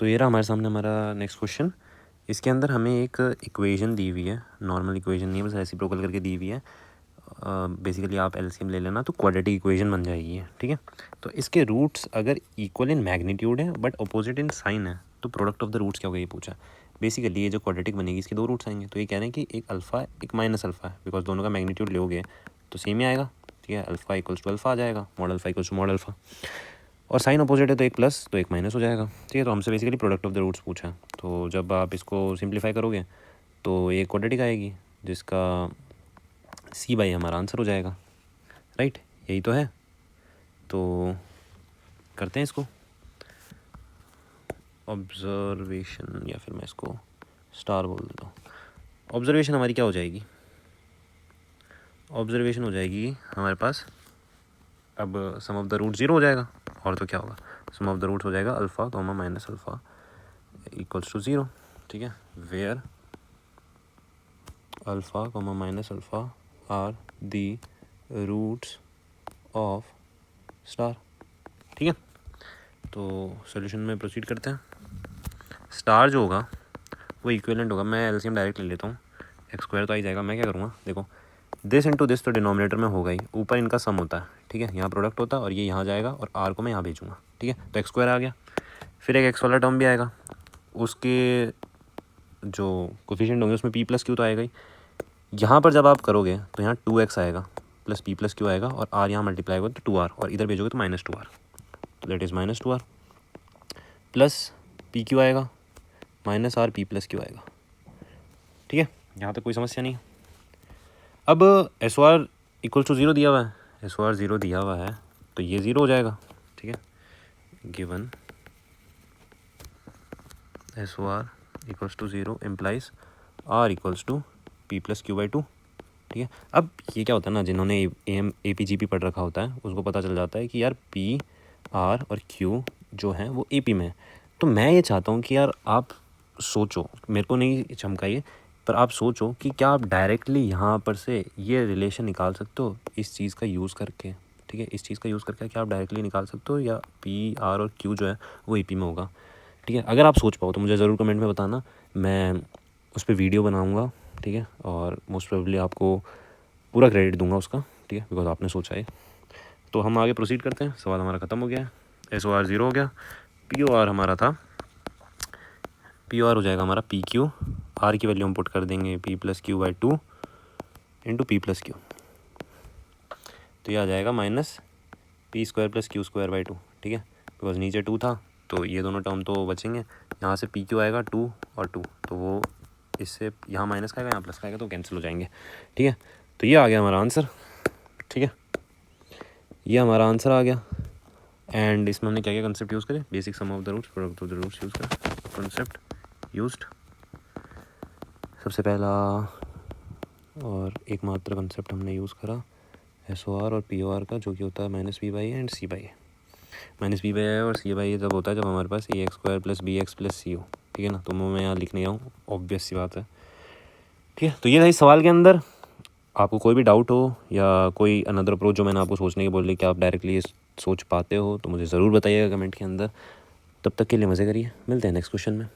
तो ये रहा हमारे सामने हमारा नेक्स्ट क्वेश्चन। इसके अंदर हमें एक इक्वेशन दी हुई है, नॉर्मल इक्वेशन नहीं है, बस रेसिप्रोकल करके दी हुई है। बेसिकली आप एलसीएम ले लेना तो क्वाड्रेटिक इक्वेशन बन जाएगी है, ठीक है। तो इसके रूट्स अगर इक्वल इन मैग्नीट्यूड है बट अपोजिट इन साइन है तो प्रोडक्ट ऑफ द रूट्स क्या होगा ये पूछा। बेसिकली ये जो क्वाड्रेटिक बनेगी इसके दो रूट्स आएंगे, तो ये कह रहे हैं कि एक अल्फ़ा एक माइनस अल्फ़ा है, बिकॉज दोनों का मैग्नीट्यूड लोगे तो सेम ही आएगा, ठीक है। अल्फ़ा इक्वल्स टू अल्फ़ा आ जाएगा, mod alpha equals to mod alpha, और साइन अपोजिट है तो एक प्लस तो एक माइनस हो जाएगा, ठीक है। तो हमसे basically product of the roots पूछा है। तो जब आप इसको सिंप्लीफाई करोगे तो ये क्वाड्रेटिक आएगी जिसका सी बाई हमारा आंसर हो जाएगा, राइट, यही तो है। तो करते हैं इसको ऑब्जर्वेशन, या फिर मैं इसको स्टार बोल देता हूँ। ऑब्जर्वेशन हमारी क्या हो जाएगी, ऑब्जर्वेशन हो जाएगी हमारे पास, अब सम ऑफ द रूट ज़ीरो हो जाएगा, और तो क्या होगा, सम ऑफ द रूट्स हो जाएगा alpha comma minus alpha equals to zero, ठीक है। Where alpha comma minus alpha are the roots of star, ठीक है। तो सॉल्यूशन में प्रोसीड करते हैं। स्टार जो होगा वो इक्विवेलेंट होगा, मैं एलसीएम डायरेक्ट ले लेता हूँ, एक्स स्क्वायर तो आ ही जाएगा। मैं क्या करूँगा, देखो दिस इंटू दिस तो डिनोमिनेटर में होगा ही, ऊपर इनका सम होता है, ठीक है। यहाँ प्रोडक्ट होता है और ये यहाँ जाएगा और आर को मैं यहाँ भेजूँगा, ठीक है। तो एक्स स्क्वायर आ गया, फिर एक एक्स वाला टर्म भी आएगा, उसके जो कोफिशिएंट होंगे उसमें पी प्लस क्यू तो आएगा ही। यहाँ पर जब आप करोगे तो यहाँ 2x आएगा प्लस पी प्लस क्यू आएगा, और आर यहाँ मल्टीप्लाई होगा तो 2r, और इधर भेजोगे तो -2r, तो that is -2r plus P Q आएगा -r पी प्लस क्यू आएगा, ठीक है। यहाँ तक कोई समस्या नहीं। अब S O R equal to zero दिया हुआ है, एस ओ आर ज़ीरो दिया हुआ है तो ये ज़ीरो हो जाएगा, ठीक है। Given S O R equals to zero implies R equals to P plus Q by two, ठीक है। अब ये क्या होता है ना, जिन्होंने ए पी जी पी पढ़ रखा होता है उसको पता चल जाता है कि यार पी आर और क्यू जो है वो ए पी में है। तो मैं ये चाहता हूँ कि यार आप सोचो, मेरे को नहीं चमकाइए, पर आप सोचो कि क्या आप डायरेक्टली यहाँ पर से ये रिलेशन निकाल सकते हो इस चीज़ का यूज़ करके, ठीक है। इस चीज़ का यूज़ करके क्या आप डायरेक्टली निकाल सकते हो, या पी आर और क्यू जो है वो ए पी में होगा, ठीक है। अगर आप सोच पाओ तो मुझे ज़रूर कमेंट में बताना, मैं उस पर वीडियो बनाऊँगा, ठीक है। और मोस्ट प्रोबेबली आपको पूरा क्रेडिट दूंगा उसका, ठीक है, बिकॉज आपने सोचा है। तो हम आगे प्रोसीड करते हैं। सवाल हमारा ख़त्म हो गया है, एस ओ आर ज़ीरो हो गया, पी ओ आर हमारा था, पी ओ आर हो जाएगा हमारा पी क्यू, आर की वैल्यू हम पुट कर देंगे P plus Q by two into P plus Q, तो ये आ जाएगा minus P square plus Q square by two, ठीक है। बिकॉज नीचे 2 था तो ये दोनों टर्म तो बचेंगे, यहाँ से पी क्यू आएगा 2 और 2, तो वो इससे यहाँ माइनस का आएगा यहाँ प्लस का आएगा तो कैंसिल हो जाएंगे, ठीक है। तो ये आ गया हमारा आंसर, ठीक है, ये हमारा आंसर आ गया। एंड इसमें हमने क्या क्या कंसेप्ट यूज़ करे, basic sum of the roots, product of the roots use करा, कंसेप्ट यूज्ड सबसे पहला और एकमात्र कंसेप्ट हमने यूज़ करा एस ओ आर और पी ओ आर का, जो कि होता है minus B by and C by. Minus B by और सी बाई जब होता है जब हमारे पास A X square plus B X plus C हो, ठीक है ना। तो मैं यहाँ लिखने आऊँ, ऑब्वियस सी बात है, ठीक है। तो ये था इस सवाल के अंदर। आपको कोई भी डाउट हो या कोई अनदर अप्रोच जो मैंने आपको सोचने की बोली कि आप डायरेक्टली ये सोच पाते हो तो मुझे ज़रूर बताइएगा कमेंट के अंदर। तब तक के लिए मज़े करिए, मिलते हैं नेक्स्ट क्वेश्चन में।